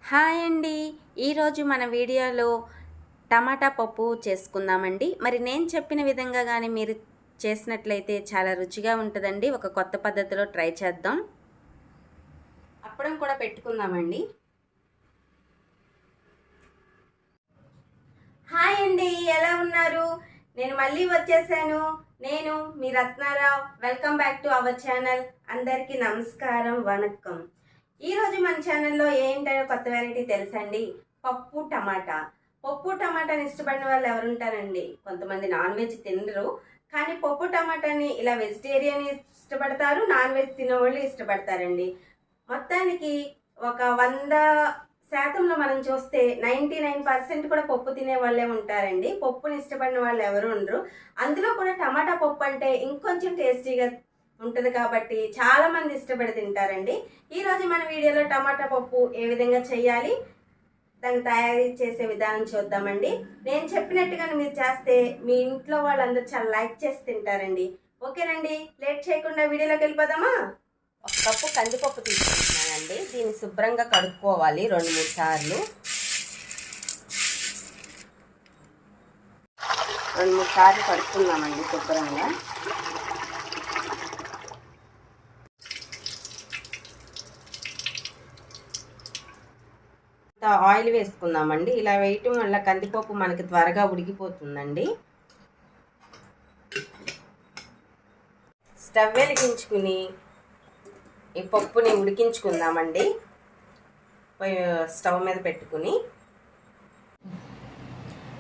Hi అండి. ఈరోజు మన వీడియోలో టమాటా పప్పు చేసుకుందామండి. మరి నేను చెప్పిన విధంగా కానీ మీరు చేసినట్లయితే చాలా రుచిగా ఉంటుందండి. ఒక కొత్త పద్ధతిలో ట్రై చేద్దాం. అప్పడం కూడా పెట్టుకుందామండి. హాయ్ అండి, ఎలా ఉన్నారు? నేను మళ్ళీ వచ్చేసాను. నేను మీ Ratnarao. Welcome back to our channel. అందరికీ నమస్కారం, వనక్కం. ఈరోజు మన ఛానల్లో ఏంటో కొత్త వెరైటీ తెలుసండి. పప్పు టమాటా. పప్పు టమాటాని ఇష్టపడిన వాళ్ళు ఎవరుంటారండి? కొంతమంది నాన్ వెజ్ తినరు, కానీ పప్పు టమాటాని ఇలా వెజిటేరియన్ ఇష్టపడతారు, నాన్ వెజ్ తినేవాళ్ళు ఇష్టపడతారండి. మొత్తానికి ఒక 100% మనం చూస్తే 99% కూడా పప్పు తినే వాళ్ళే ఉంటారండి. పప్పుని ఇష్టపడిన వాళ్ళు ఎవరు ఉండరు. అందులో కూడా టమాటా పప్పు అంటే ఇంకొంచెం టేస్టీగా ఉంటుంది కాబట్టి చాలా మంది ఇష్టపడి తింటారండి. ఈరోజు మన వీడియోలో టమాటా పప్పు ఏ విధంగా చేయాలి, దాన్ని తయారు చేసే విధానం చూద్దామండి. నేను చెప్పినట్టుగా మీరు చేస్తే మీ ఇంట్లో వాళ్ళందరూ చాలా లైక్ చేసి తింటారండి. ఓకేనండి, లేట్ చేయకుండా వీడియోలోకి వెళ్ళిపోదామా? ఒక కప్పు కందిపప్పు తీసుకుంటున్నానండి. దీన్ని శుభ్రంగా కడుక్కోవాలి 2-3 సార్లు. 2-3 సార్లు కడుక్కున్నామండి శుభ్రంగా. ఆయిల్ వేసుకుందామండి. ఇలా వేయటం వల్ల కందిపప్పు మనకి త్వరగా ఉడికిపోతుందండి. స్టవ్ వెలిగించుకుని ఈ పప్పుని ఉడికించుకుందామండి. స్టవ్ మీద పెట్టుకుని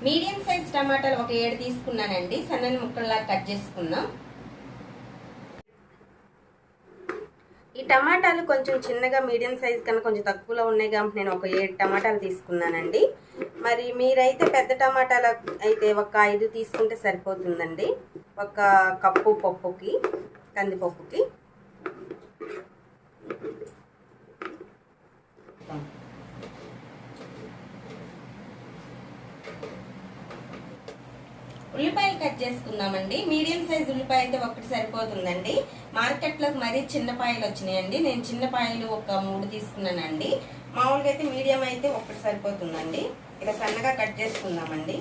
మీడియం సైజ్ టమాటాలు ఒక 7 తీసుకున్నానండి. సన్నని ముక్కల్లా కట్ చేసుకుందాం. ఈ టమాటాలు కొంచెం చిన్నగా మీడియం సైజ్ కన్నా కొంచెం తక్కువలో ఉన్నాయి కాబట్టి నేను ఒక 7 టమాటాలు తీసుకున్నానండి. మరి మీరైతే పెద్ద టమాటాలు అయితే ఒక 5 తీసుకుంటే సరిపోతుందండి. ఒక కప్పు పప్పుకి, కందిపప్పుకి. ఉల్లిపాయలు కట్ చేసుకుందామండి. మీడియం సైజ్ ఉల్లిపాయ అయితే ఒకటి సరిపోతుందండి. మార్కెట్లోకి మరీ చిన్న పాయలు వచ్చినాయండి. నేను చిన్న పాయలు ఒక 3 తీసుకున్నానండి. మామూలుగా అయితే మీడియం అయితే ఒకటి సరిపోతుందండి. ఇలా సన్నగా కట్ చేసుకుందామండి.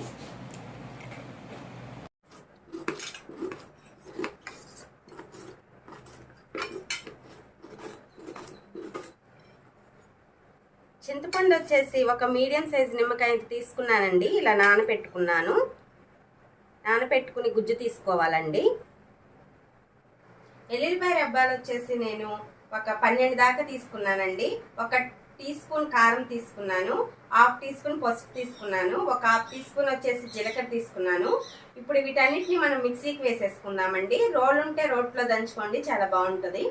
చింతపండు వచ్చేసి ఒక మీడియం సైజ్ నిమ్మకాయ తీసుకున్నానండి. ఇలా నానపెట్టుకుని గుజ్జు తీసుకోవాలండి. ఎల్లుల్లిపాయ రెబ్బాలు వచ్చేసి నేను ఒక 12 దాకా తీసుకున్నానండి. 1 టీ స్పూన్ కారం తీసుకున్నాను, 1/2 టీ స్పూన్ పసుపు తీసుకున్నాను, 1/2 టీ స్పూన్ వచ్చేసి జీలకర్ర తీసుకున్నాను. ఇప్పుడు వీటన్నిటిని మనం మిక్సీకి వేసేసుకుందామండి. రోల్ ఉంటే రోట్లో దంచుకోండి, చాలా బాగుంటుంది.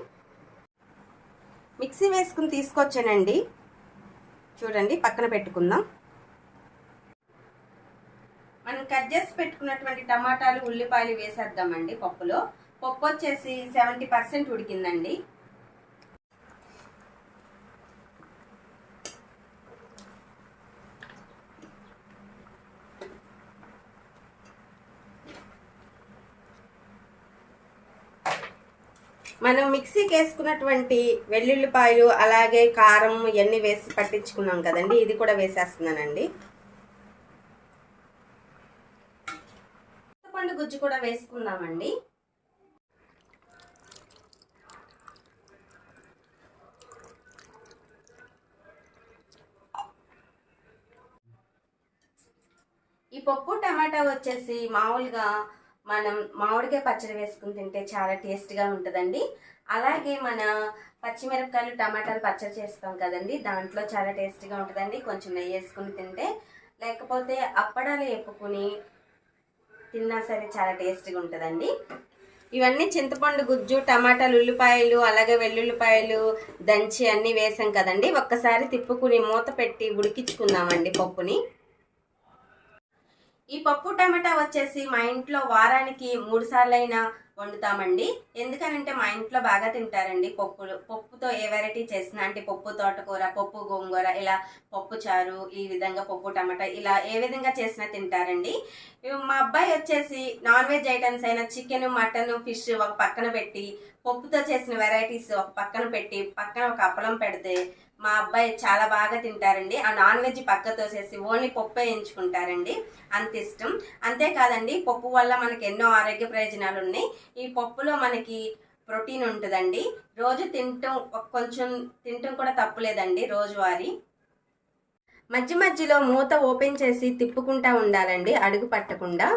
మిక్సీ వేసుకుని తీసుకొచ్చానండి. చూడండి, పక్కన పెట్టుకుందాం. మనం కట్ చేసి పెట్టుకున్నటువంటి టమాటాలు, ఉల్లిపాయలు వేసేద్దామండి పప్పులో. పప్పు వచ్చేసి 70% ఉడికిందండి. మనం మిక్సీకి వేసుకున్నటువంటి వెల్లుల్లిపాయలు అలాగే కారం ఇవన్నీ వేసి పట్టించుకున్నాం కదండి, ఇది కూడా వేసేస్తున్నానండి. చింతపండు గుజ్జు కూడా వేసుకుందామండి. ఈ పప్పు టమాటా వచ్చేసి మామూలుగా మనం మామిడికాయ పచ్చడి వేసుకుని తింటే చాలా టేస్ట్గా ఉంటుందండి. అలాగే మన పచ్చిమిరపకాయలు టమాటాలు పచ్చడి చేస్తాం కదండి, దాంట్లో చాలా టేస్ట్గా ఉంటుందండి. కొంచెం నెయ్యి వేసుకుని తింటే, లేకపోతే అప్పడాలు వేపుకుని తిన్నా సరే చాలా టేస్ట్గా ఉంటుందండి. ఇవన్నీ చింతపండు గుజ్జు, టమాటాలు, ఉల్లిపాయలు అలాగే వెల్లుల్లిపాయలు దంచి అన్నీ వేసాం కదండి. ఒక్కసారి తిప్పుకుని మూత పెట్టి ఉడికించుకుందామండి పప్పుని. ఈ పప్పు టమాటా వచ్చేసి మా ఇంట్లో వారానికి 3 సార్లు అయినా వండుతామండి. ఎందుకనంటే మా ఇంట్లో బాగా తింటారండి పప్పుతో ఏ వెరైటీ చేసినా, అంటే పప్పు తోటకూర, పప్పు గోంగూర, ఇలా పప్పు చారు, ఈ విధంగా పప్పు టమాటా ఇలా ఏ విధంగా చేసినా తింటారండి. మా అబ్బాయి వచ్చేసి నాన్ వెజ్ ఐటమ్స్ అయినా చికెన్, మటన్, ఫిష్ ఒక పక్కన పెట్టి, పప్పుతో చేసిన వెరైటీస్ ఒక పక్కన పెట్టి, పక్కన ఒక అప్పలం పెడితే మా అబ్బాయి చాలా బాగా తింటారండి. ఆ నాన్ వెజ్ పక్క తోసేసి ఓన్లీ పప్పే ఎంచుకుంటారండి, అంత ఇష్టం. అంతేకాదండి, పప్పు వల్ల మనకి ఎన్నో ఆరోగ్య ప్రయోజనాలు ఉన్నాయి. ఈ పప్పులో మనకి ప్రోటీన్ ఉంటుందండి. రోజు తినటం కొంచెం తినటం కూడా తప్పులేదండి, రోజువారీ. మధ్య మధ్యలో మూత ఓపెన్ చేసి తిప్పుకుంటా ఉండాలండి, అడుగు పట్టకుండా.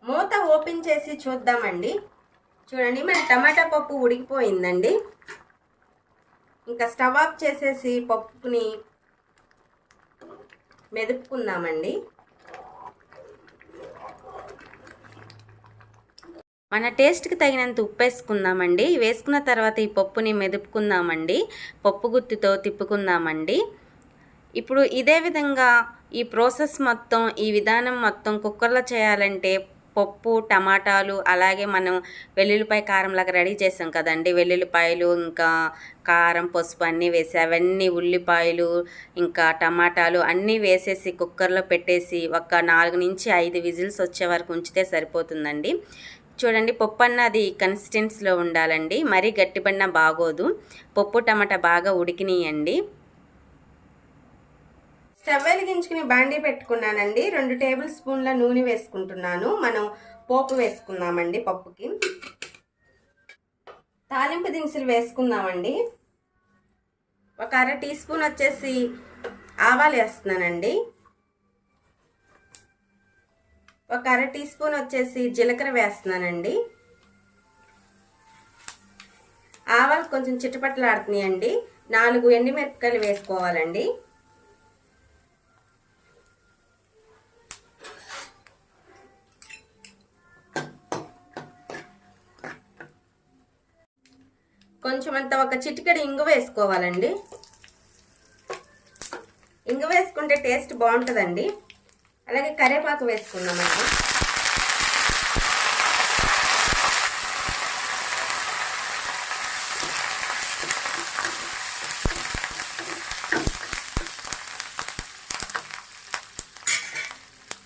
మూత ఓపెన్ చేసి చూద్దామండి. చూడండి, మన టమాటా పప్పు ఉడికిపోయిందండి. ఇంకా స్టవ్ ఆఫ్ చేసేసి పప్పుని మెదుపుకుందామండి. మన టేస్ట్కి తగినంత ఉప్పు వేసుకుందామండి. వేసుకున్న తర్వాత ఈ పప్పుని మెదుపుకుందామండి, పప్పు గుత్తితో తిప్పుకుందామండి. ఇప్పుడు ఇదే విధంగా ఈ ప్రాసెస్ మొత్తం, ఈ విధానం మొత్తం కుక్కర్లో చేయాలంటే పప్పు, టమాటాలు, అలాగే మనం వెల్లుల్లిపాయ కారంలాగా రెడీ చేసాం కదండి, వెల్లుల్లిపాయలు ఇంకా కారం, పసుపు అన్నీ వేసి, అవన్నీ ఉల్లిపాయలు ఇంకా టమాటాలు అన్నీ వేసేసి కుక్కర్లో పెట్టేసి ఒక 4 నుంచి 5 విజిల్స్ వచ్చే వరకు ఉంచితే సరిపోతుందండి. చూడండి, పప్పు అన్నది కన్సిస్టెన్సీలో ఉండాలండి, మరీ గట్టిపడినా బాగోదు. పప్పు టమాటా బాగా ఉడికినాయండి. స్టవ్ వెలిగించుకుని బాండీ పెట్టుకున్నానండి. 2 టేబుల్ స్పూన్ల నూనె వేసుకుంటున్నాను. మనం పోపు వేసుకుందామండి. పప్పుకి తాలింపు దినుసులు వేసుకుందామండి. ఒక 1/2 టీ స్పూన్ వచ్చేసి ఆవాలు వేస్తున్నానండి. ఒక 1/2 టీ స్పూన్ వచ్చేసి జీలకర్ర వేస్తున్నానండి. ఆవాలు కొంచెం చిటపటలాడుతున్నాయండి. 4 ఎండుమిరపకాయలు వేసుకోవాలండి. కొంచెం అంత ఒక చిటికెడు ఇంగు వేసుకోవాలండి. ఇంగు వేసుకుంటే టేస్ట్ బాగుంటుందండి. అలాగే కరివేపాకు వేసుకుందామండి.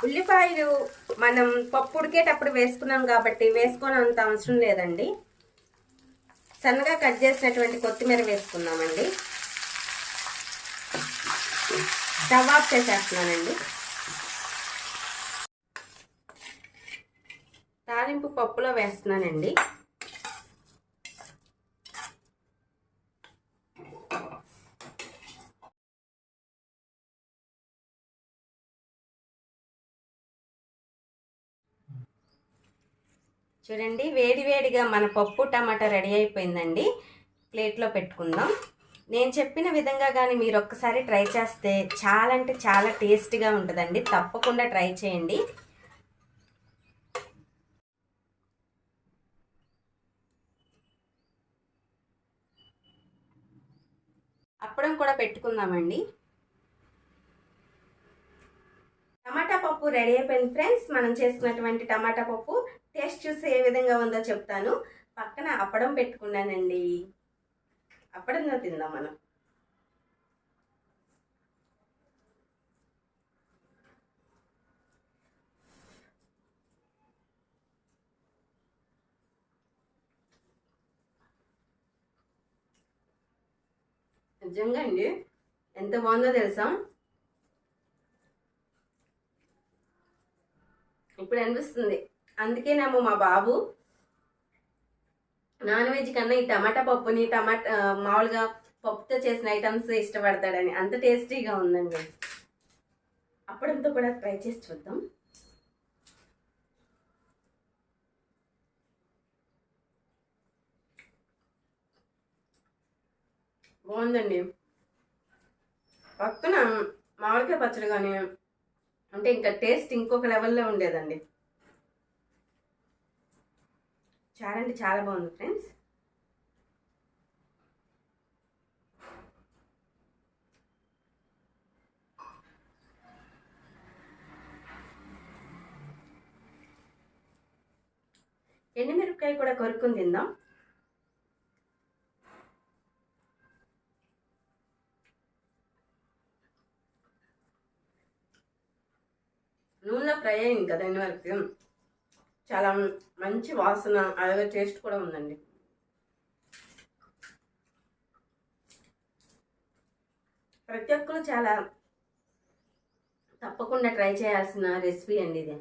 ఉల్లిపాయలు మనం పప్పు ఉడికేటప్పుడు వేసుకున్నాం కాబట్టి వేసుకోనంత అవసరం లేదండి. సన్నగా కట్ చేసినటువంటి కొత్తిమీర వేసుకుందామండి. స్టవ్ ఆఫ్ చేసేస్తున్నానండి. తాలింపు పప్పులో వేస్తున్నానండి. చూడండి, వేడివేడిగా మన పప్పు టమాటా రెడీ అయిపోయిందండి. ప్లేట్లో పెట్టుకుందాం. నేను చెప్పిన విధంగా కానీ మీరు ఒక్కసారి ట్రై చేస్తే చాలా అంటే చాలా టేస్టీగా ఉంటుందండి. తప్పకుండా ట్రై చేయండి. అప్పడం కూడా పెట్టుకుందామండి. టమాటా పప్పు రెడీ అయిపోయింది ఫ్రెండ్స్. మనం చేసుకున్నటువంటి టమాటా పప్పు టేస్ట్ చూసి ఏ విధంగా ఉందో చెప్తాను. పక్కన అప్పడం పెట్టుకున్నానండి. అప్పడంలో తిందాం మనం. నిజంగా అండి, ఎంత బాగుందో తెలుసా. ఇప్పుడు అనిపిస్తుంది, అందుకేనేమో మా బాబు నాన్ వెజ్ కన్నా ఈ టమాటా పప్పుని మామూలుగా పప్పుతో చేసిన ఐటమ్స్ ఇష్టపడతాడని. అంత టేస్టీగా ఉందండి. అప్పడంతో కూడా ట్రై చేసి చూద్దాం. బాగుందండి. పక్కన మామిడికాయ పచ్చడి కానీ అంటే ఇంకా టేస్ట్ ఇంకొక లెవెల్లో ఉండేదండి. చాలా అంటే చాలా బాగుంది ఫ్రెండ్స్. ఎండుమిరపకాయ కూడా కొరుక్కుని తిందాం. నూనెలో ఫ్రై ఫ్రై అయింది కదండి వరకు, చాలా మంచి వాసన, అలాగే టేస్ట్ కూడా ఉందండి. ప్రతి ఒక్కరు చాలా తప్పకుండా ట్రై చేయాల్సిన రెసిపీ అండి ఇది.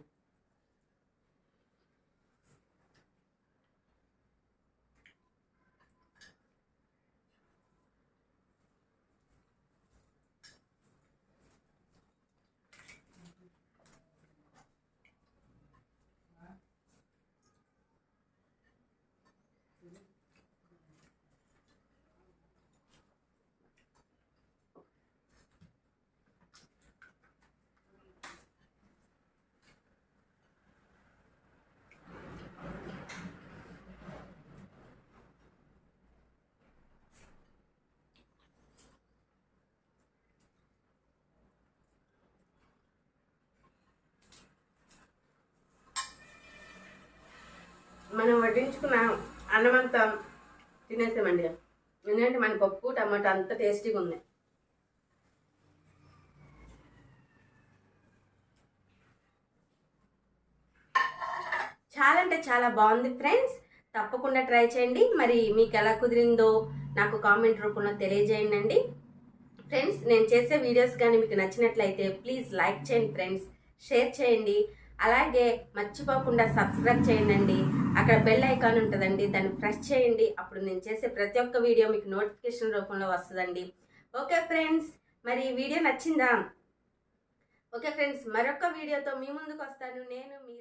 మనం వడ్డించుకున్న అన్నమంతా తినేసామండి. ఎందుకంటే మన పప్పు టమాటా అంత టేస్టీగా ఉంది. చాలా అంటే చాలా బాగుంది ఫ్రెండ్స్. తప్పకుండా ట్రై చేయండి. మరి మీకు ఎలా కుదిరిందో నాకు కామెంట్ రూపంలో తెలియజేయండి ఫ్రెండ్స్. నేను చేసే వీడియోస్ కానీ మీకు నచ్చినట్లయితే ప్లీజ్ లైక్ చేయండి ఫ్రెండ్స్, షేర్ చేయండి, అలాగే మర్చిపోకుండా సబ్స్క్రైబ్ చేయండి. అక్కడ బెల్ ఐకాన్ ఉంటుందండి, దాన్ని ప్రెస్ చేయండి. అప్పుడు నేను చేసే ప్రతి ఒక్క వీడియో మీకు నోటిఫికేషన్ రూపంలో వస్తుందండి. ఓకే ఫ్రెండ్స్, మరి ఈ వీడియో నచ్చిందా? ఓకే ఫ్రెండ్స్, మరొక వీడియోతో మీ ముందుకు వస్తాను. నేను మీ